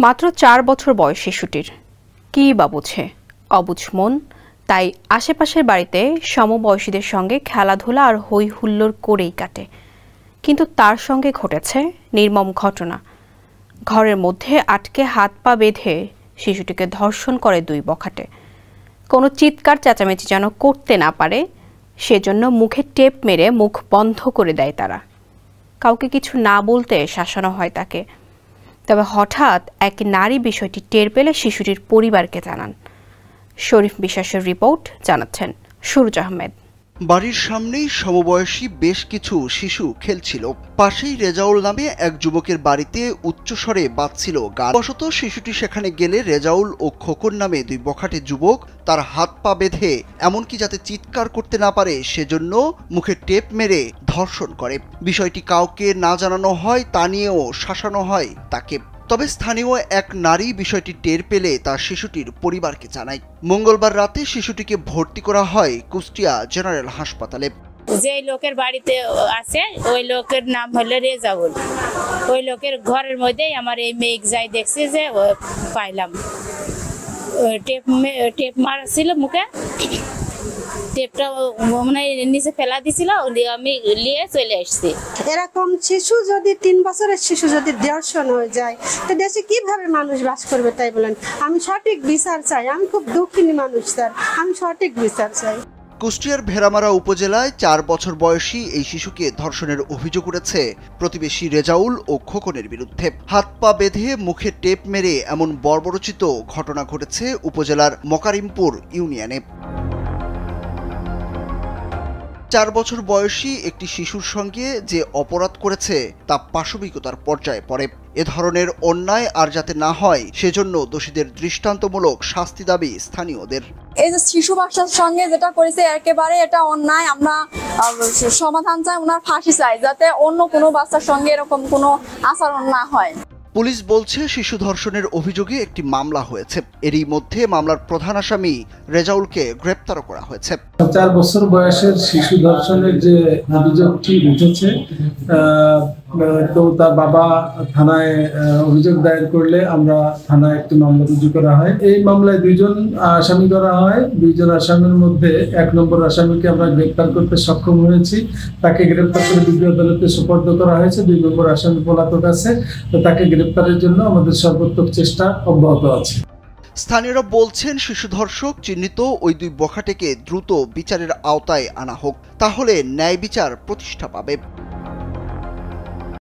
মাত্র 4 বছর বয়স শিশুটির, কি বা বুঝে, অবুঝ মন। তাই আশেপাশের বাড়িতে সমবয়সীদের সঙ্গে খেলাধুলা আর হই হুল্লোড় করেই কাটে। কিন্তু তার সঙ্গে ঘটেছে নির্মম ঘটনা। ঘরের মধ্যে আটকে হাত পা বেঁধে শিশুটিকে ধর্ষণ করে 2 বখাটে। কোনো চিৎকার চেঁচামেচি যেন করতে না পারে সেজন্য মুখে টেপ মেরে মুখ বন্ধ করে দেয় তারা। কাউকে কিছু না বলতে শাসানো হয় তাকে। তবে হঠাৎ এক নারী বিষয়টি টের পেলে শিশুটির পরিবারকে জানান। শরীফ বিশ্বাসের রিপোর্ট, জানাচ্ছেন সুরজ আহমেদ। বাড়ির সামনেই সমবয়সী বেশ কিছু শিশু খেলছিল। পাশেই রেজাউল নামে এক যুবকের বাড়িতে উচ্চস্বরে বাজছিল গান। বশত শিশুটি সেখানে গেলে রেজাউল ও খোকন নামে 2 বখাটে যুবক তার হাত পা বেঁধে, এমনকি যাতে চিৎকার করতে না পারে সেজন্য মুখে টেপ মেরে ধর্ষণ করে। বিষয়টি কাউকে না জানানো হয়, তা নিয়েও শাসানো হয় তাকে। তবে স্থানীয় এক নারী বিষয়টি টের পেলে তার শিশুটির পরিবারকে জানায়। মঙ্গলবার রাতে শিশুটিকে ভর্তি করা হয় কুষ্টিয়া জেনারেল হাসপাতালে। যে লোকের বাড়িতে আছে ওই লোকের নাম হলো রেজাউল। ওই লোকের ঘরের মধ্যেই আমার এই মেয়ে যাই দেখছি যে পাইলাম টেপ মারা ছিল মুখে। টেপটা মানে নিচে ফেলা দিছিল, আমি নিয়ে চলে আসছি। এরকম শিশু যদি 3 বছরের শিশু যদি ধর্ষণ হয়ে যায় তো দেশে কিভাবে মানুষ বাস করবে তাই বলেন। আমি সঠিক বিচার চাই। আমি খুব দুঃখিনী মানুষ স্যার, আমি সঠিক বিচার চাই। কুষ্টিয়ার ভেড়ামারা উপজেলায় 4 বছর বয়সী এই শিশুকে ধর্ষণের অভিযোগ উঠেছে প্রতিবেশী রেজাউল ও খোকনের বিরুদ্ধে। হাত পা বেঁধে মুখে টেপ মেরে এমন বর্বরচিত ঘটনা ঘটেছে উপজেলার মকারিমপুর ইউনিয়নে। 4 বছর বয়সী একটি শিশুর সঙ্গে যে অপরাধ করেছে তা পাশবিকতার পর্যায়ে পড়ে। এ ধরনের অন্যায় আর যাতে না হয় সেজন্য দোষীদের দৃষ্টান্তমূলক শাস্তি দাবি স্থানীয়দের। এই যে শিশু বাচ্চার সঙ্গে যেটা করেছে একেবারে এটা অন্যায়। আমরা সমাধান চাই, ওনার ফাঁসি চাই, যাতে অন্য কোনো বাচ্চার সঙ্গে এরকম কোনো আচরণ না হয়। পুলিশ বলছে শিশু ধর্ষণের অভিযোগে একটি মামলা হয়েছে। এরই মধ্যে মামলার প্রধান আসামি রেজাউলকে গ্রেপ্তার করা হয়েছে। 4 বছর বয়সের শিশু ধর্ষণের যে অভিযোগটি উঠেছে, তো তার বাবা থানায় অভিযোগ দায়ের করলে আমরা থানায় একটি মামলা রুজু করা হয়। এই মামলায় 2 জন আসামি করা হয়। 2 জন আসামির মধ্যে 1 নম্বর আসামিকে আমরা গ্রেপ্তার করতে সক্ষম হয়েছি। তাকে গ্রেপ্তার করে বিজ্ঞ আদালতে সুপর্দ করা হয়েছে। 2 নম্বর আসামি পলাতক আছে, তো তাকে গ্রেপ্তারের জন্য আমাদের সর্বোত্তম চেষ্টা অব্যাহত আছে। স্থানীয়রা বলছেন শিশু ধর্ষক চিহ্নিত ওই 2 বখাটেকে দ্রুত বিচারের আওতায় আনা হোক, তাহলে ন্যায় বিচার প্রতিষ্ঠা পাবে।